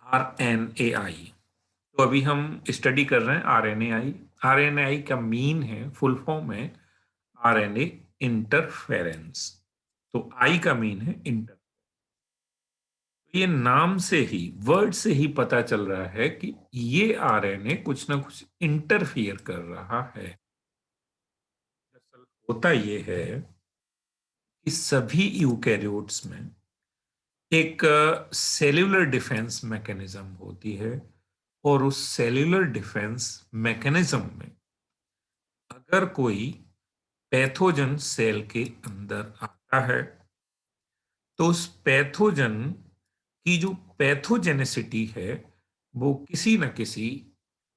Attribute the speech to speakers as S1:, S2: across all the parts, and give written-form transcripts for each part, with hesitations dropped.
S1: RNAi। तो अभी हम स्टडी कर रहे हैं RNAi। RNAi का मीन है, फुल फॉर्म है RNA इंटरफेरेंस। तो आई का मीन है इंटर। ये नाम से ही, वर्ड से ही पता चल रहा है कि ये आरएनए कुछ ना कुछ इंटरफियर कर रहा है। दरअसल होता ये है कि सभी यूकैरियोट्स में एक सेल्यूलर डिफेंस मैकेनिज्म होती है, और उस सेल्यूलर डिफेंस मैकेनिज्म में अगर कोई पैथोजन सेल के अंदर आता है, तो उस पैथोजन की जो पैथोजेनेसिटी है वो किसी न किसी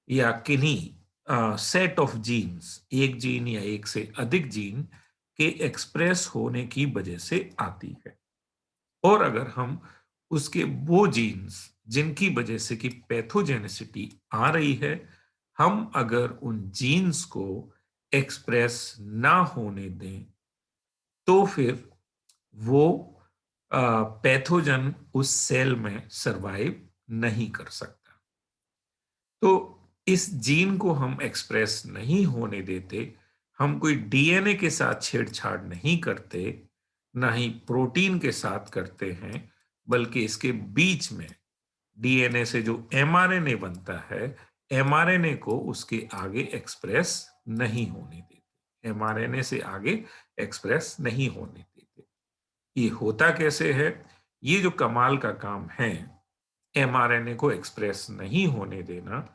S1: या किन्हीं सेट ऑफ जीन्स, एक जीन या एक से अधिक जीन के एक्सप्रेस होने की वजह से आती है। और अगर हम उसके वो जीन्स जिनकी वजह से कि पैथोजेनेसिटी आ रही है, हम अगर उन जीन्स को एक्सप्रेस ना होने दें, तो फिर वो पैथोजन उस सेल में सरवाइव नहीं कर सकता। तो इस जीन को हम एक्सप्रेस नहीं होने देते, हम कोई डीएनए के साथ छेड़छाड़ नहीं करते, ना ही प्रोटीन के साथ करते हैं, बल्कि इसके बीच में डीएनए से जो एमआरएनए बनता है, एमआरएनए को उसके आगे एक्सप्रेस नहीं होने देते, एमआरएनए से आगे एक्सप्रेस नहीं होने देते। ये होता कैसे है? ये जो कमाल का काम है, एमआरएनए को एक्सप्रेस नहीं होने देना,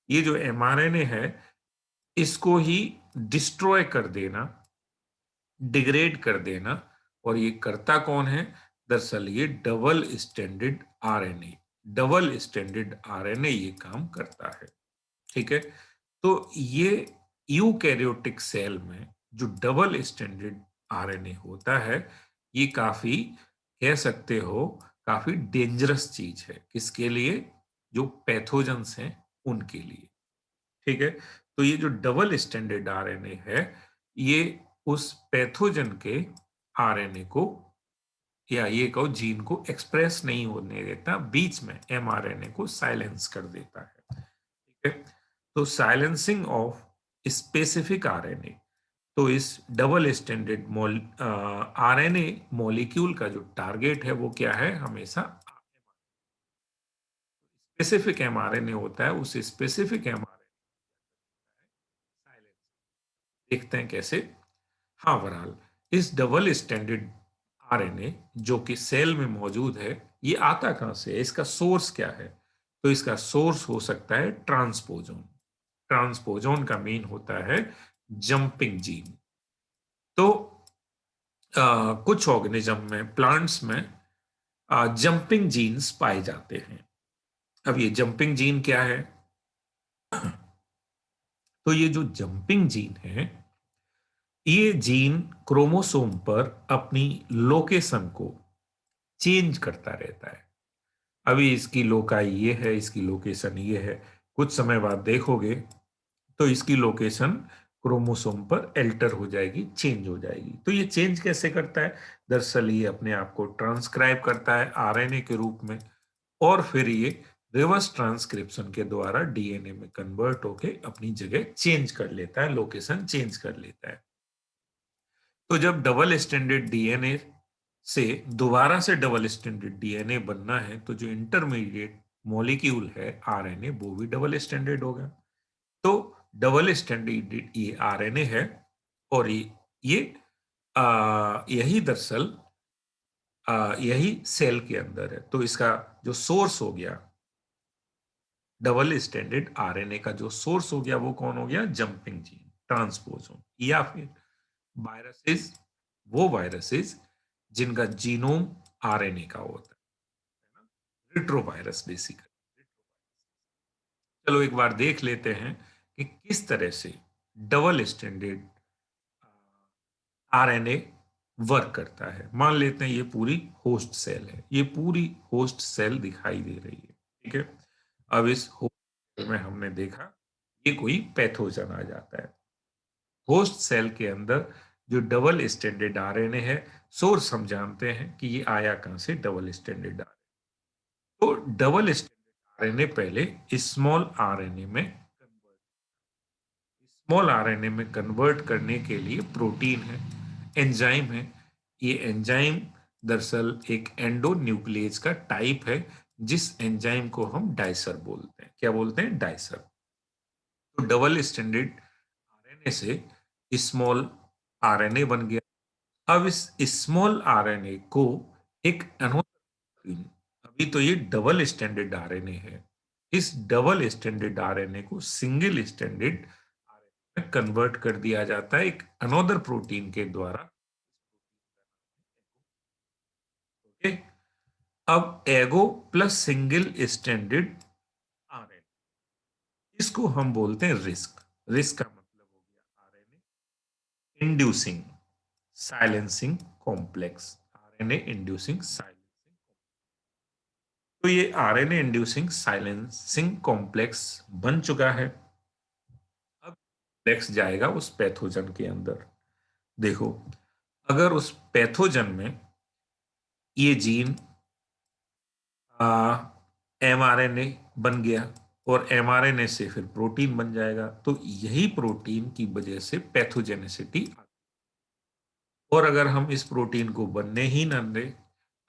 S1: ये जो एमआरएनए है इसको ही डिस्ट्रॉय कर देना, डिग्रेड कर देना। और ये करता कौन है? दरअसल ये double standard RNA, double standard RNA ये काम करता है। ठीक है। तो ये यूकैरियोटिक सेल में जो डबल स्टैंडर्ड आरएनए होता है, ये काफी, कह सकते हो, काफी डेंजरस चीज है। किसके लिए? जो पैथोजेंस हैं उनके लिए। ठीक है। तो ये जो डबल स्टैंडर्ड आरएनए है, ये उस पैथोजन के आरएनए को, या ये कहो जीन को, एक्सप्रेस नहीं होने देता, बीच में एमआरएनए को साइलेंस कर देता है। ठीक है। तो साइलेंसिंग ऑफ स्पेसिफिक आरएनए, तो इस डबल स्टैंडर्ड आरएनए मॉलिक्यूल का जो टारगेट है वो क्या है? हमेशा स्पेसिफिक एमआरएनए होता है, उस स्पेसिफिक एमआरएनए साइलेंस। देखते हैं कैसे। हाँ, बहरहाल इस डबल स्टैंडर्ड आरएनए जो कि सेल में मौजूद है, ये आता कहाँ से है? इसका सोर्स क्या है? तो इसका सोर्स हो सकता है ट्रांसपोजोन। ट्रांसपोजोन का मीन होता है जंपिंग जीन। तो कुछ ऑर्गेनिज्म में, प्लांट्स में जंपिंग जीन्स पाए जाते हैं। अब ये जंपिंग जीन क्या है? तो ये जो जंपिंग जीन है, ये जीन क्रोमोसोम पर अपनी लोकेशन को चेंज करता रहता है। अभी इसकी लोकाई ये है, इसकी लोकेशन ये है, कुछ समय बाद देखोगे तो इसकी लोकेशन क्रोमोसोम पर एल्टर हो जाएगी, चेंज हो जाएगी। तो ये चेंज कैसे करता है? दरअसल ये अपने आप को ट्रांसक्राइब करता है आरएनए के रूप में, और फिर ये रिवर्स ट्रांसक्रिप्शन के द्वारा डीएनए में कन्वर्ट होके अपनी जगह चेंज कर लेता है, लोकेशन चेंज कर लेता है। तो जब डबल स्टैंडर्ड डीएनए से दोबारा से डबल स्टैंडर्ड डीएनए बनना है, तो जो इंटरमीडिएट मॉलिक्यूल है आरएनए, वो भी डबल स्टैंडर्ड होगा। तो डबल स्टैंडर्ड ये आरएनए है, और ये यही दरअसल यही सेल के अंदर है। तो इसका जो सोर्स हो गया, डबल स्टैंडर्ड आरएनए का जो सोर्स हो गया, वो कौन हो गया? जंपिंग जीन, ट्रांसपोजोन, या फिर वायरसेस, वो वायरसेस जिनका जीनोम आरएनए का होता है ना, रिट्रोवायरस बेसिकली। चलो एक बार देख लेते हैं कि किस तरह से डबल स्टैंडर्ड आरएनए वर्क करता है। मान लेते हैं ये पूरी होस्ट सेल है, ये पूरी होस्ट सेल दिखाई दे रही है। ठीक है। अब इस होस्ट में हमने देखा ये कोई पैथोजन आ जाता है। होस्ट सेल के अंदर जो डबल स्टैंडर्ड आरएनए है, सोर्स हम जानते हैं कि ये आया कहां से? Double standard RNA. तो डबल स्टैंडर्ड आरएनए पहले स्मॉल आरएनए में स्मॉल आरएनए में कन्वर्ट करने के लिए प्रोटीन है, एंजाइम है। ये एंजाइम दरअसल एक एंडोन्यूक्लियस का टाइप है, जिस एंजाइम को हम डाइसर बोलते हैं। क्या बोलते हैं? डाइसर। तो डबल स्टैंडर्ड आरएनए से स्मॉल आरएनए बन गया। अब इस स्मॉल आरएनए को एक प्रोटीन, अभी तो ये डबल स्टैंडर्ड आरएनए है, इस डबल स्टैंडर्ड आरएनए को सिंगल स्टैंडर्ड आरएनए में कन्वर्ट कर दिया जाता है एक अनोदर प्रोटीन के द्वारा। ओके। अब एगो प्लस सिंगल स्टैंडर्ड आरएनए, इसको हम बोलते हैं रिस्क। रिस्क का मतलब हो गया RNA inducing silencing complex. RNA inducing silencing, तो ये आरएनए इंड्यूसिंग साइलेंसिंग कॉम्प्लेक्स बन चुका है। अब कॉम्प्लेक्स जाएगा उस पैथोजन के अंदर। देखो, अगर उस पैथोजन में ये जीन एमआरएनए बन गया और एमआरएनए से फिर प्रोटीन बन जाएगा, तो यही प्रोटीन की वजह से पैथोजेनेसिटी आती है। और अगर हम इस प्रोटीन को बनने ही ना दें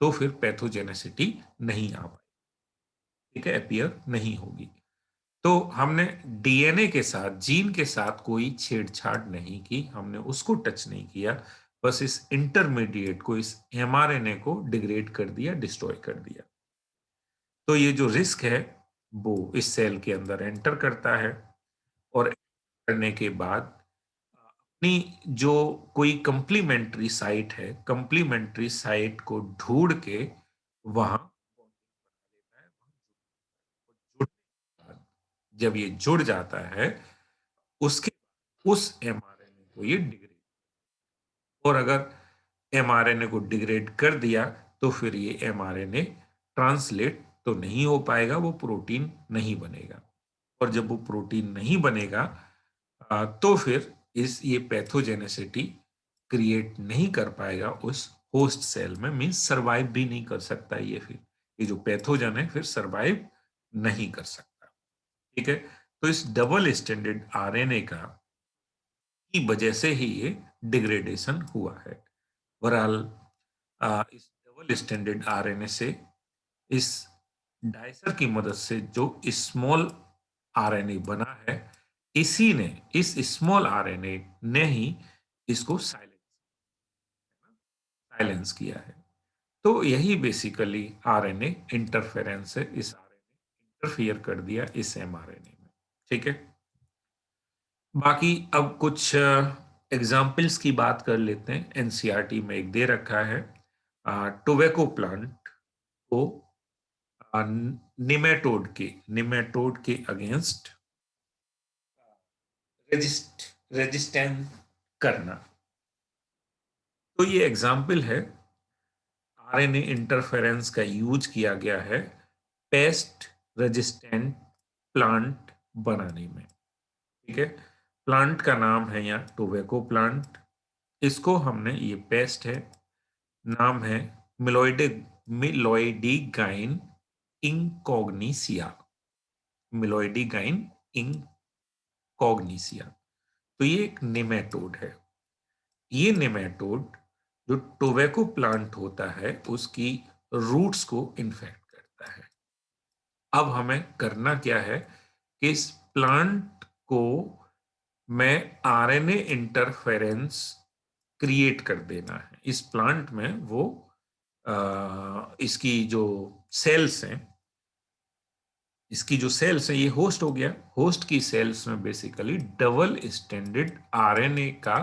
S1: तो फिर पैथोजेनेसिटी नहीं आ पाएगी, ठीक है, अपीयर नहीं होगी। तो हमने डीएनए के साथ, जीन के साथ कोई छेड़छाड़ नहीं की, हमने उसको टच नहीं किया, बस इस इंटरमीडिएट को, इस एमआरएनए को डिग्रेड कर दिया, डिस्ट्रॉय कर दिया। तो ये जो रिस्क है वो इस सेल के अंदर एंटर करता है, और करने के बाद अपनी जो कोई कंप्लीमेंट्री साइट है, कंप्लीमेंट्री साइट को ढूंढ के वहां जब ये जुड़ जाता है, उसके उस एमआरएनए को ये डिग्रेड, और अगर एमआरएनए को डिग्रेड कर दिया तो फिर ये एमआरएनए ट्रांसलेट तो नहीं हो पाएगा, वो प्रोटीन नहीं बनेगा। और जब वो प्रोटीन नहीं बनेगा तो फिर इस ये पैथोजेनेसिटी क्रिएट नहीं कर पाएगा उस होस्ट सेल में, मींस सरवाइव भी नहीं कर सकता ये, फिर ये जो पैथोजन है फिर सरवाइव नहीं कर सकता। ठीक है। तो इस डबल स्टैंडर्ड आरएनए का की वजह से ही ये डिग्रेडेशन हुआ है। बहरहाल इस डबल स्टैंडर्ड आरएनए से, इस डाइसर की मदद से जो स्मॉल आरएनए बना है, इसी ने, इस स्मॉल आरएनए ने ही इसको साइलेंस किया है। तो यही बेसिकली आरएनए इंटरफेरेंस है, इस आरएनए इंटरफियर कर दिया इस एमआरएनए में। ठीक है। बाकी अब कुछ एग्जाम्पल्स की बात कर लेते हैं। एनसीईआरटी में एक दे रखा है, टोबैको प्लांट को निमेटोड के अगेंस्ट रेजिस्टेंट करना। तो ये एग्जाम्पल है, आरएनए इंटरफेरेंस का यूज किया गया है पेस्ट रेजिस्टेंट प्लांट बनाने में। ठीक है। प्लांट का नाम है यहाँ टोबैको प्लांट। इसको हमने, ये पेस्ट है, नाम है मिलोइडी गाइन इंकॉग्निसिया। मिलोइडी गाइन इंकॉग्निसिया। तो ये एक नेमेटोड है। ये नेमेटोड जो टोबैको प्लांट होता है उसकी रूट्स को इन्फेक्ट करता है। अब हमें करना क्या है कि इस प्लांट को में आरएनए इंटरफेरेंस क्रिएट कर देना है। इस प्लांट में वो इसकी जो सेल्स हैं, इसकी जो सेल्स है, ये होस्ट हो गया, होस्ट की सेल्स में बेसिकली डबल स्टैंडर्ड आरएनए का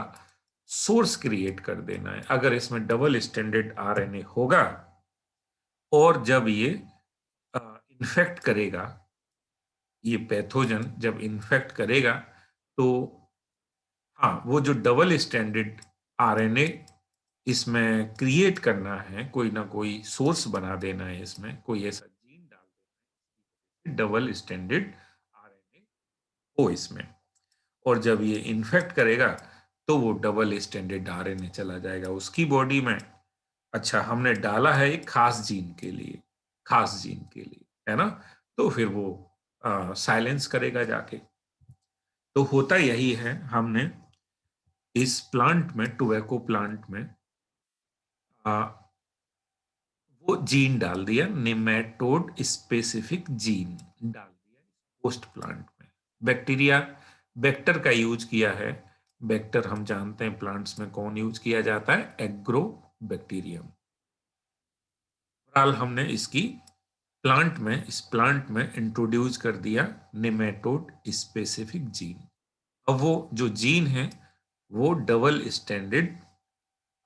S1: सोर्स क्रिएट कर देना है। अगर इसमें डबल स्टैंडर्ड आरएनए होगा और जब ये इन्फेक्ट करेगा, ये पैथोजन जब इन्फेक्ट करेगा, तो हाँ, वो जो डबल स्टैंडर्ड आरएनए इसमें क्रिएट करना है, कोई ना कोई सोर्स बना देना है, इसमें कोई ऐसा जीन डाल देना है डबल स्टैंडर्ड आरएनए हो इसमें, और जब ये इन्फेक्ट करेगा तो वो डबल स्टैंडर्ड आरएनए चला जाएगा उसकी बॉडी में। अच्छा, हमने डाला है एक खास जीन के लिए, खास जीन के लिए, है ना। तो फिर वो साइलेंस करेगा जाके। तो होता यही है, हमने इस प्लांट में, टोबैको प्लांट में आ, वो जीन डाल दिया, निमेटोड स्पेसिफिक जीन डाल दिया पोस्ट प्लांट में। बैक्टीरिया, वेक्टर का यूज किया है। वेक्टर हम जानते हैं प्लांट्स में कौन यूज किया जाता है, एग्रो बैक्टीरियम। फिलहाल हमने इसकी इस प्लांट में इंट्रोड्यूस कर दिया निमेटोड स्पेसिफिक जीन। अब वो जो जीन है वो डबल स्टैंडर्ड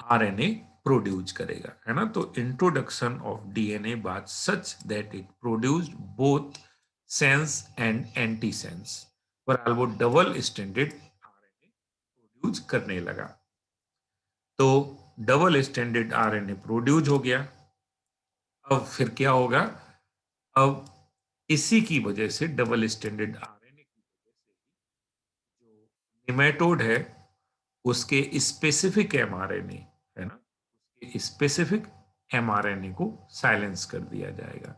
S1: आरएनए प्रोड्यूस करेगा, है ना। तो इंट्रोडक्शन ऑफ डीएनए बात such that it produced both sense and anti sense, पर वो डबल स्टैंडर्ड आरएनए प्रोड्यूस करने लगा। तो डबल स्टैंडर्ड आरएनए प्रोड्यूस हो गया। अब फिर क्या होगा, अब इसी की वजह से, डबल स्टैंडर्ड आरएनए की वजह से जो निमेटोड है उसके स्पेसिफिक एमआरएनए, है ना, उसके स्पेसिफिक एमआरएनए को साइलेंस कर दिया जाएगा।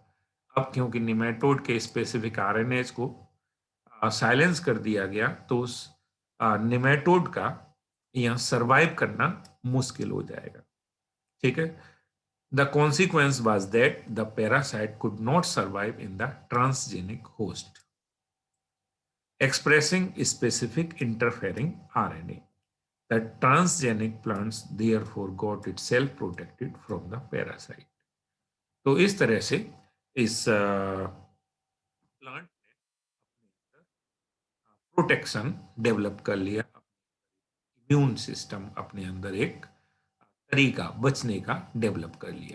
S1: अब क्योंकि निमेटोड के स्पेसिफिक आरएनए को साइलेंस कर दिया गया, तो उस निमेटोड का यहाँ सरवाइव करना मुश्किल हो जाएगा। ठीक है। The consequence was that the parasite could not survive in the transgenic host, expressing specific interfering RNA. The transgenic plants therefore got itself protected from the parasite. तो इस तरह से इस प्लांट ने प्रोटेक्शन डेवलप कर लिया, इम्यून सिस्टम अपने अंदर एक तरीका बचने का डेवलप कर लिया।